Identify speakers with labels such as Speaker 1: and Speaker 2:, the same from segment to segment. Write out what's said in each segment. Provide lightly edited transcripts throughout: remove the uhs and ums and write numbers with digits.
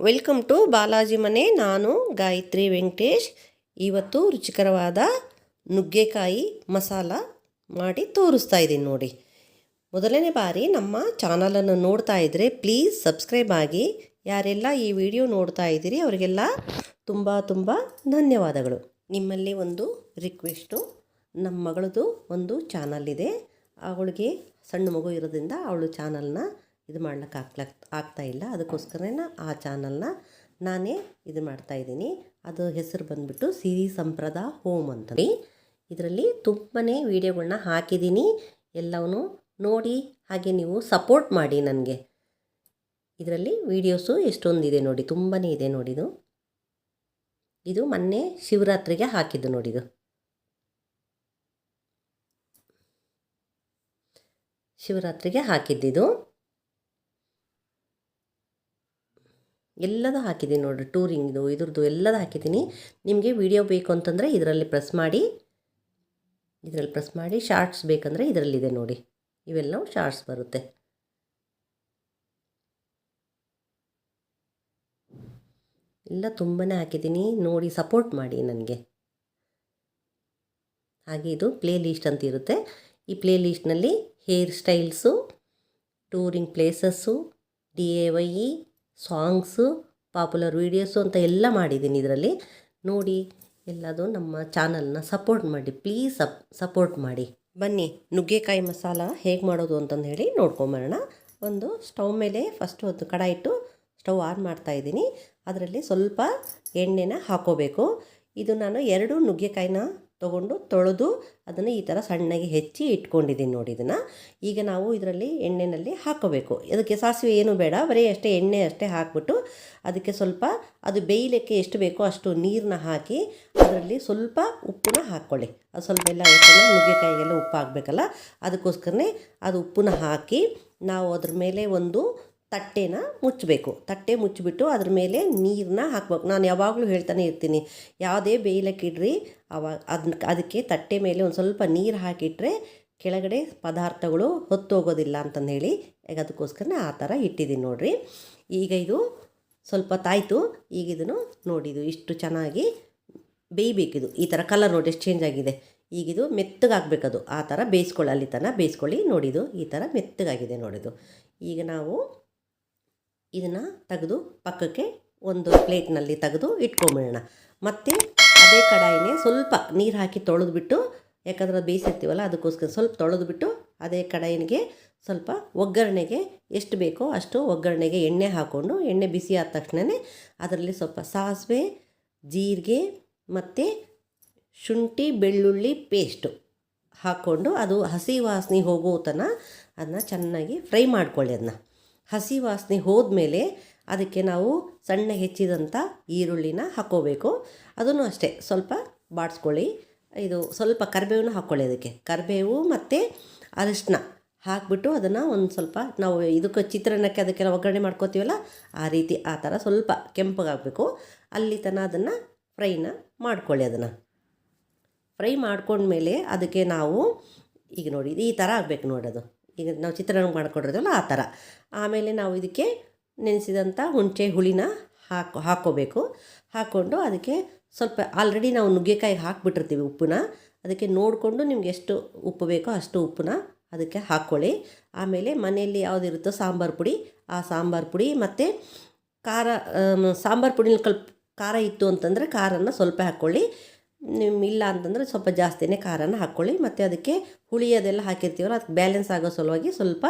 Speaker 1: Welcome to Balaji ಮನೆ. ನಾನು ಗಾಯತ್ರಿ ವೆಂಕಟೇಶ್. ಇವತ್ತು ರುಚಿಕರವಾದ ನುಗ್ಗೆಕಾಯಿ ಮಸಾಲ ಮಾಡಿ ತೋರಿಸ್ತಾ ಇದ್ದೀನಿ ನೋಡಿ. ಮೊದಲನೇ ಬಾರಿ ನಮ್ಮ ಚಾನಲನ್ನು ನೋಡ್ತಾ ಇದ್ದರೆ ಪ್ಲೀಸ್ ಸಬ್ಸ್ಕ್ರೈಬ್ ಆಗಿ. ಯಾರೆಲ್ಲ ಈ ವಿಡಿಯೋ ನೋಡ್ತಾ ಇದ್ದೀರಿ ಅವರಿಗೆಲ್ಲ ತುಂಬ ತುಂಬ ಧನ್ಯವಾದಗಳು. ನಿಮ್ಮಲ್ಲಿ ಒಂದು ರಿಕ್ವೆಸ್ಟು, ನಮ್ಮ ಮಗಳದು ಒಂದು ಚಾನಲ್ ಇದೆ. ಅವಳಿಗೆ ಸಣ್ಣ ಮಗು ಇರೋದ್ರಿಂದ ಅವಳು ಚಾನಲ್ನ ಇದು ಮಾಡ್ಲಿಕ್ಕೆ ಆಗ್ತಾ ಇಲ್ಲ. ಅದಕ್ಕೋಸ್ಕರ ಆ ಚಾನಲ್ನ ನಾನೇ ಇದು ಮಾಡ್ತಾಯಿದ್ದೀನಿ. ಅದು ಹೆಸರು ಬಂದುಬಿಟ್ಟು ಸಿರಿ ಸಂಪ್ರದ ಹೋಮ್ ಅಂತ. ಇದರಲ್ಲಿ ತುಂಬಾ ವೀಡಿಯೋಗಳನ್ನ ಹಾಕಿದ್ದೀನಿ. ಎಲ್ಲವೂ ನೋಡಿ, ಹಾಗೆ ನೀವು ಸಪೋರ್ಟ್ ಮಾಡಿ ನನಗೆ. ಇದರಲ್ಲಿ ವೀಡಿಯೋಸು ಎಷ್ಟೊಂದಿದೆ ನೋಡಿ, ತುಂಬಾ ಇದೆ ನೋಡಿ. ಇದು ಮೊನ್ನೆ ಶಿವರಾತ್ರಿಗೆ ಹಾಕಿದ್ದು ನೋಡಿದು. ಶಿವರಾತ್ರಿಗೆ ಹಾಕಿದ್ದಿದು ಎಲ್ಲದೂ ಹಾಕಿದ್ದೀನಿ ನೋಡಿರಿ. ಟೂರಿಂಗ್ದು ಇದ್ರದ್ದು ಎಲ್ಲದೂ ಹಾಕಿದ್ದೀನಿ. ನಿಮಗೆ ವಿಡಿಯೋ ಬೇಕು ಅಂತಂದರೆ ಇದರಲ್ಲಿ ಪ್ರೆಸ್ ಮಾಡಿ, ಶಾರ್ಟ್ಸ್ ಬೇಕಂದರೆ ಇದರಲ್ಲಿದೆ ನೋಡಿ. ಇವೆಲ್ಲವೂ ಶಾರ್ಟ್ಸ್ ಬರುತ್ತೆ. ಎಲ್ಲ ತುಂಬಾ ಹಾಕಿದ್ದೀನಿ ನೋಡಿ, ಸಪೋರ್ಟ್ ಮಾಡಿ ನನಗೆ. ಹಾಗೆ ಇದು ಪ್ಲೇ ಲಿಸ್ಟ್ ಅಂತ ಇರುತ್ತೆ. ಈ ಪ್ಲೇ ಲಿಸ್ಟ್ನಲ್ಲಿ hair styles, touring places, DIY, songs, popular videos ಅಂತ ಎಲ್ಲ ಮಾಡಿದ್ದೀನಿ ಇದರಲ್ಲಿ. ನೋಡಿ, ಎಲ್ಲದು ನಮ್ಮ ಚಾನಲ್ನ ಸಪೋರ್ಟ್ ಮಾಡಿ, ಪ್ಲೀಸ್ ಸಪೋರ್ಟ್ ಮಾಡಿ. ಬನ್ನಿ ನುಗ್ಗೆಕಾಯಿ ಮಸಾಲ ಹೇಗೆ ಮಾಡೋದು ಅಂತಂದು ಹೇಳಿ ನೋಡ್ಕೊಂಬರೋಣ. ಒಂದು ಸ್ಟವ್ ಮೇಲೆ ಫಸ್ಟು ಒಂದು ಕಡಾಯಿ ಇಟ್ಟು ಸ್ಟವ್ ಆನ್ ಮಾಡ್ತಾಯಿದ್ದೀನಿ. ಅದರಲ್ಲಿ ಸ್ವಲ್ಪ ಎಣ್ಣೆನ ಹಾಕೋಬೇಕು. ಇದು ನಾನು 2 ನುಗ್ಗೆಕಾಯಿನ ತೊಗೊಂಡು ತೊಳೆದು ಅದನ್ನು ಈ ಥರ ಸಣ್ಣಗೆ ಹೆಚ್ಚಿ ಇಟ್ಕೊಂಡಿದ್ದೀನಿ ನೋಡಿ. ಇದನ್ನು ಈಗ ನಾವು ಇದರಲ್ಲಿ ಎಣ್ಣೆಯಲ್ಲಿ ಹಾಕೋಬೇಕು. ಅದಕ್ಕೆ ಸಾಸಿವೆ ಏನು ಬೇಡ, ಬರೀ ಅಷ್ಟೇ ಎಣ್ಣೆ ಅಷ್ಟೇ ಹಾಕ್ಬಿಟ್ಟು ಅದಕ್ಕೆ ಸ್ವಲ್ಪ ಅದು ಬೇಯಲಿಕ್ಕೆ ಎಷ್ಟು ಬೇಕೋ ಅಷ್ಟು ನೀರನ್ನ ಹಾಕಿ ಅದರಲ್ಲಿ ಸ್ವಲ್ಪ ಉಪ್ಪನ್ನ ಹಾಕ್ಕೊಳ್ಳಿ. ಅದು ಸ್ವಲ್ಪ ಎಲ್ಲ ಯಾಕಂದರೆ ನುಗ್ಗೆಕಾಯಿಗೆಲ್ಲ ಉಪ್ಪು ಹಾಕಬೇಕಲ್ಲ, ಅದಕ್ಕೋಸ್ಕರನೇ ಅದು ಉಪ್ಪನ್ನ ಹಾಕಿ ನಾವು ಅದ್ರ ಮೇಲೆ ಒಂದು ತಟ್ಟೆನ ಮುಚ್ಚಬೇಕು. ತಟ್ಟೆ ಮುಚ್ಚಿಬಿಟ್ಟು ಅದ್ರ ಮೇಲೆ ನೀರನ್ನ ಹಾಕ್ಬೇಕು. ನಾನು ಯಾವಾಗಲೂ ಹೇಳ್ತಾನೆ ಇರ್ತೀನಿ, ಯಾವುದೇ ಬೇಯಲಿಕ್ಕಿಡ್ರಿ ಅದಕ್ಕೆ ತಟ್ಟೆ ಮೇಲೆ ಒಂದು ಸ್ವಲ್ಪ ನೀರು ಹಾಕಿಟ್ರೆ ಕೆಳಗಡೆ ಪದಾರ್ಥಗಳು ಹೊತ್ತೋಗೋದಿಲ್ಲ ಅಂತಂದು ಹೇಳಿ, ಈಗ ಅದಕ್ಕೋಸ್ಕರ ಆ ಥರ ಇಟ್ಟಿದ್ದೀನಿ ನೋಡಿರಿ. ಈಗ ಇದು ಸ್ವಲ್ಪ ತಾಯಿತು. ಈಗ ಇದನ್ನು ನೋಡಿದು ಇಷ್ಟು ಚೆನ್ನಾಗಿ ಬೇಯಬೇಕಿದು. ಈ ಥರ ಕಲರ್ ನೋಡಿ ಎಷ್ಟು ಚೇಂಜ್ ಆಗಿದೆ. ಈಗಿದು ಮೆತ್ತಗಾಗಬೇಕದು. ಆ ಥರ ಬೇಯಿಸ್ಕೊಳ್ಳಿ, ಅಲ್ಲಿ ತನಕ ಬೇಯಿಸ್ಕೊಳ್ಳಿ. ನೋಡಿದು ಈ ಥರ ಮೆತ್ತಗಾಗಿದೆ ನೋಡಿದು. ಈಗ ನಾವು ಇದನ್ನು ತೆಗೆದು ಪಕ್ಕಕ್ಕೆ ಒಂದು ಪ್ಲೇಟ್ನಲ್ಲಿ ತೆಗೆದು ಇಟ್ಕೊಂಬಿಡೋಣ. ಮತ್ತು ಅದೇ ಕಡಾಯಿನೇ ಸ್ವಲ್ಪ ನೀರು ಹಾಕಿ ತೊಳೆದ್ಬಿಟ್ಟು, ಯಾಕಂದ್ರೆ ಅದು ಬೇಯಿಸಿರ್ತೀವಲ್ಲ ಅದಕ್ಕೋಸ್ಕರ ಸ್ವಲ್ಪ ತೊಳೆದ್ಬಿಟ್ಟು ಅದೇ ಕಡಾಯಿಗೆ ಸ್ವಲ್ಪ ಒಗ್ಗರಣೆಗೆ ಎಷ್ಟು ಬೇಕೋ ಅಷ್ಟು ಒಗ್ಗರಣೆಗೆ ಎಣ್ಣೆ ಹಾಕ್ಕೊಂಡು, ಎಣ್ಣೆ ಬಿಸಿ ಆದ ತಕ್ಷಣವೇ ಅದರಲ್ಲಿ ಸ್ವಲ್ಪ ಸಾಸಿವೆ, ಜೀರಿಗೆ ಮತ್ತು ಶುಂಠಿ ಬೆಳ್ಳುಳ್ಳಿ ಪೇಸ್ಟು ಹಾಕ್ಕೊಂಡು ಅದು ಹಸಿ ವಾಸನೆ ಹೋಗೋ ತನಕ ಅದನ್ನ ಚೆನ್ನಾಗಿ ಫ್ರೈ ಮಾಡ್ಕೊಳ್ಳಿ. ಅದನ್ನ ಹಸಿ ವಾಸನೆ ಹೋದ್ಮೇಲೆ ಅದಕ್ಕೆ ನಾವು ಸಣ್ಣ ಹೆಚ್ಚಿದಂಥ ಈರುಳ್ಳಿನ ಹಾಕ್ಕೋಬೇಕು. ಅದನ್ನು ಅಷ್ಟೇ ಸ್ವಲ್ಪ ಬಾಡಿಸ್ಕೊಳ್ಳಿ. ಇದು ಸ್ವಲ್ಪ ಕರಿಬೇವನ್ನ ಹಾಕ್ಕೊಳ್ಳಿ. ಅದಕ್ಕೆ ಕರಿಬೇವು ಮತ್ತು ಅರಿಶಿನ ಹಾಕಿಬಿಟ್ಟು ಅದನ್ನು ಒಂದು ಸ್ವಲ್ಪ ನಾವು ಇದಕ್ಕೆ ಚಿತ್ರಾನ್ನಕ್ಕೆ ಅದಕ್ಕೆಲ್ಲ ಒಗ್ಗರಣೆ ಮಾಡ್ಕೋತೀವಲ್ಲ ಆ ರೀತಿ ಆ ಥರ ಸ್ವಲ್ಪ ಕೆಂಪಗಾಗಬೇಕು. ಅಲ್ಲಿ ತನಕ ಅದನ್ನು ಫ್ರೈನ ಮಾಡ್ಕೊಳ್ಳಿ. ಅದನ್ನು ಫ್ರೈ ಮಾಡ್ಕೊಂಡ್ಮೇಲೆ ಅದಕ್ಕೆ ನಾವು ಈಗ ನೋಡಿ ಈ ಥರ ಆಗಬೇಕು ನೋಡೋದು. ಈಗ ನಾವು ಚಿತ್ರಾನ್ನ ಮಾಡ್ಕೊಂಡಿರೋದಲ್ಲ ಆ ಥರ. ಆಮೇಲೆ ನಾವು ಇದಕ್ಕೆ ನೆನೆಸಿದಂಥ ಹುಣಸೆ ಹುಳಿನ ಹಾಕ್ಕೋಬೇಕು. ಹಾಕ್ಕೊಂಡು ಅದಕ್ಕೆ ಸ್ವಲ್ಪ ಆಲ್ರೆಡಿ ನಾವು ನುಗ್ಗೆಕಾಯಿಗೆ ಹಾಕಿಬಿಟ್ಟಿರ್ತೀವಿ ಉಪ್ಪನ್ನ. ಅದಕ್ಕೆ ನೋಡಿಕೊಂಡು ನಿಮ್ಗೆ ಎಷ್ಟು ಉಪ್ಪು ಬೇಕೋ ಅಷ್ಟು ಉಪ್ಪನ್ನ ಅದಕ್ಕೆ ಹಾಕ್ಕೊಳ್ಳಿ. ಆಮೇಲೆ ಮನೆಯಲ್ಲಿ ಯಾವುದಿರುತ್ತೋ ಸಾಂಬಾರು ಪುಡಿ, ಆ ಸಾಂಬಾರು ಪುಡಿ ಮತ್ತು ಖಾರ, ಸಾಂಬಾರು ಪುಡಿನ ಖಾರ ಇತ್ತು ಅಂತಂದರೆ ಖಾರನ ಸ್ವಲ್ಪ ಹಾಕ್ಕೊಳ್ಳಿ. ಇಲ್ಲ ಅಂತಂದರೆ ಸ್ವಲ್ಪ ಜಾಸ್ತಿನೇ ಖಾರನ ಹಾಕ್ಕೊಳ್ಳಿ. ಮತ್ತು ಅದಕ್ಕೆ ಹುಳಿ ಅದೆಲ್ಲ ಹಾಕಿರ್ತೀವಲ್ಲ ಅದಕ್ಕೆ ಬ್ಯಾಲೆನ್ಸ್ ಆಗೋ ಸಲುವಾಗಿ ಸ್ವಲ್ಪ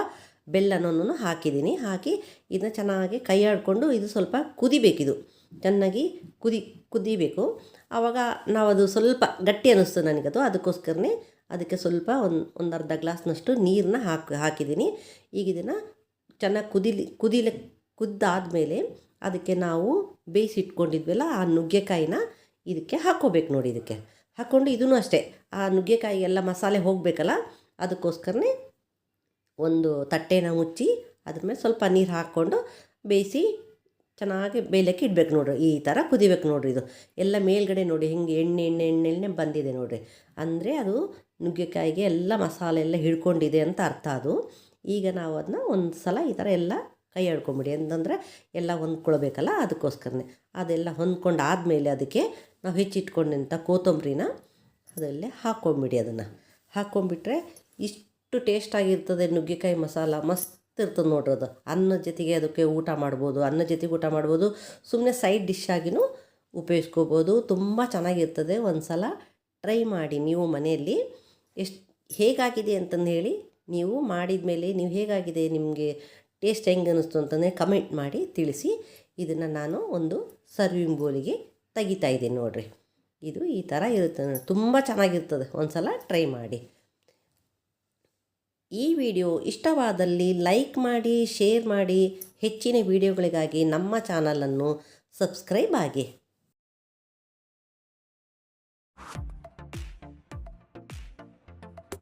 Speaker 1: ಬೆಲ್ಲನೂ ಹಾಕಿದ್ದೀನಿ. ಹಾಕಿ ಇದನ್ನ ಚೆನ್ನಾಗಿ ಕೈ ಆಡಿಕೊಂಡು ಇದು ಸ್ವಲ್ಪ ಕುದಿಬೇಕಿದು, ಚೆನ್ನಾಗಿ ಕುದಿಬೇಕು. ಆವಾಗ ನಾವು ಅದು ಸ್ವಲ್ಪ ಗಟ್ಟಿ ಅನ್ನಿಸ್ತು ನನಗದು. ಅದಕ್ಕೋಸ್ಕರನೇ ಅದಕ್ಕೆ ಸ್ವಲ್ಪ ಒಂದು ಅರ್ಧ ಗ್ಲಾಸ್ನಷ್ಟು ನೀರನ್ನ ಹಾಕಿದ್ದೀನಿ. ಈಗ ಇದನ್ನು ಚೆನ್ನಾಗಿ ಕುದ್ದಾದಮೇಲೆ ಅದಕ್ಕೆ ನಾವು ಬೇಯಿಸಿಟ್ಕೊಂಡಿದ್ವಲ್ಲ ಆ ನುಗ್ಗೆಕಾಯಿನ ಇದಕ್ಕೆ ಹಾಕ್ಕೋಬೇಕು ನೋಡಿ. ಇದಕ್ಕೆ ಹಾಕ್ಕೊಂಡು ಇದೂ ಅಷ್ಟೇ ಆ ನುಗ್ಗೆಕಾಯಿ ಎಲ್ಲ ಮಸಾಲೆ ಹೋಗಬೇಕಲ್ಲ, ಅದಕ್ಕೋಸ್ಕರನೇ ಒಂದು ತಟ್ಟೆನ ಮುಚ್ಚಿ ಅದ್ರ ಮೇಲೆ ಸ್ವಲ್ಪ ನೀರು ಹಾಕ್ಕೊಂಡು ಬೇಯಿಸಿ ಚೆನ್ನಾಗಿ ಬೇಯಲಿಕ್ಕೆ ಇಡಬೇಕು ನೋಡಿರಿ. ಈ ಥರ ಕುದಿಬೇಕು ನೋಡಿರಿ. ಇದು ಎಲ್ಲ ಮೇಲ್ಗಡೆ ನೋಡಿ ಹಿಂಗೆ ಎಣ್ಣೆ ಬಂದಿದೆ ನೋಡಿರಿ. ಅಂದರೆ ಅದು ನುಗ್ಗೆಕಾಯಿಗೆ ಎಲ್ಲ ಮಸಾಲೆ ಎಲ್ಲ ಹಿಡ್ಕೊಂಡಿದೆ ಅಂತ ಅರ್ಥ ಅದು. ಈಗ ನಾವು ಅದನ್ನ ಒಂದು ಸಲ ಈ ಥರ ಎಲ್ಲ ಕೈ ಆಡ್ಕೊಂಬಿಡಿ ಅಂತಂದರೆ ಎಲ್ಲ ಹೊಂದ್ಕೊಳ್ಬೇಕಲ್ಲ, ಅದಕ್ಕೋಸ್ಕರನೇ. ಅದೆಲ್ಲ ಹೊಂದ್ಕೊಂಡು ಆದಮೇಲೆ ಅದಕ್ಕೆ ನಾವು ಹೆಚ್ಚಿಟ್ಕೊಂಡಂಥ ಕೊತ್ತಂಬರಿನ ಅದರಲ್ಲೇ ಹಾಕ್ಕೊಂಬಿಡಿ. ಅದನ್ನು ಹಾಕ್ಕೊಂಬಿಟ್ರೆ ಇಷ್ಟು ಟೇಸ್ಟಾಗಿರ್ತದೆ ನುಗ್ಗೆಕಾಯಿ ಮಸಾಲ, ಮಸ್ತ್ ಇರ್ತದೆ ನೋಡ್ರಿ. ಅದು ಅನ್ನದ ಜೊತೆಗೆ ಅದಕ್ಕೆ ಊಟ ಮಾಡ್ಬೋದು, ಅನ್ನದ ಜೊತೆಗೆ ಊಟ ಮಾಡ್ಬೋದು, ಸುಮ್ಮನೆ ಸೈಡ್ ಡಿಶ್ ಆಗಿನೂ ಉಪಯೋಗಿಸ್ಕೋಬೋದು. ತುಂಬ ಚೆನ್ನಾಗಿರ್ತದೆ. ಒಂದು ಸಲ ಟ್ರೈ ಮಾಡಿ ನೀವು ಮನೆಯಲ್ಲಿ. ಹೇಗಾಗಿದೆ ಅಂತಂದು ಹೇಳಿ, ನೀವು ಮಾಡಿದ ಮೇಲೆ ನೀವು ಹೇಗಾಗಿದೆ, ನಿಮಗೆ ಟೇಸ್ಟ್ ಹೆಂಗೆ ಅನ್ನಿಸ್ತು ಅಂತಂದರೆ ಕಮೆಂಟ್ ಮಾಡಿ ತಿಳಿಸಿ. ಇದನ್ನು ನಾನು ಒಂದು ಸರ್ವಿಂಗ್ ಬೌಲಿಗೆ ತೆಗಿತಾ ಇದ್ದೀನಿ ನೋಡಿರಿ. ಇದು ಈ ಥರ ಇರುತ್ತೆ, ತುಂಬ ಚೆನ್ನಾಗಿರ್ತದೆ. ಒಂದು ಸಲ ಟ್ರೈ ಮಾಡಿ. ಈ ವಿಡಿಯೋ ಇಷ್ಟವಾದಲ್ಲಿ ಲೈಕ್ ಮಾಡಿ, ಶೇರ್ ಮಾಡಿ. ಹೆಚ್ಚಿನ ವಿಡಿಯೋಗಳಿಗಾಗಿ ನಮ್ಮ ಚಾನಲನ್ನು ಸಬ್ಸ್ಕ್ರೈಬ್ ಆಗಿ.